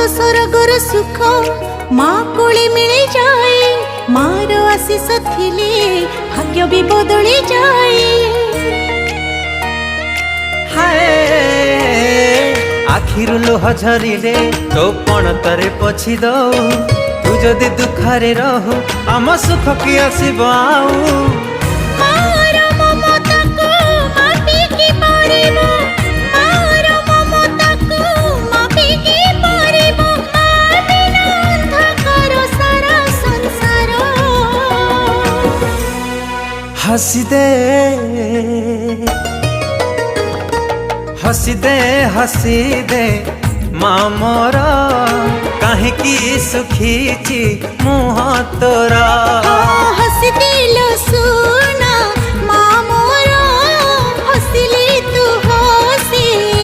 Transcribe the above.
स्वर्गर सुख माँ कोले मिले जाए मार आशीष थिले भाग्य भी बदली जाए। हाय आखिर लुह झरिले तो पण तरे पछी दो तू जदि दुखरे रहू आम सुख कि आसीब आऊ। हसी दे हसी दे हसी दे माँ मोरा काहे की सुखी ची मुँह तोरा। हसी दिल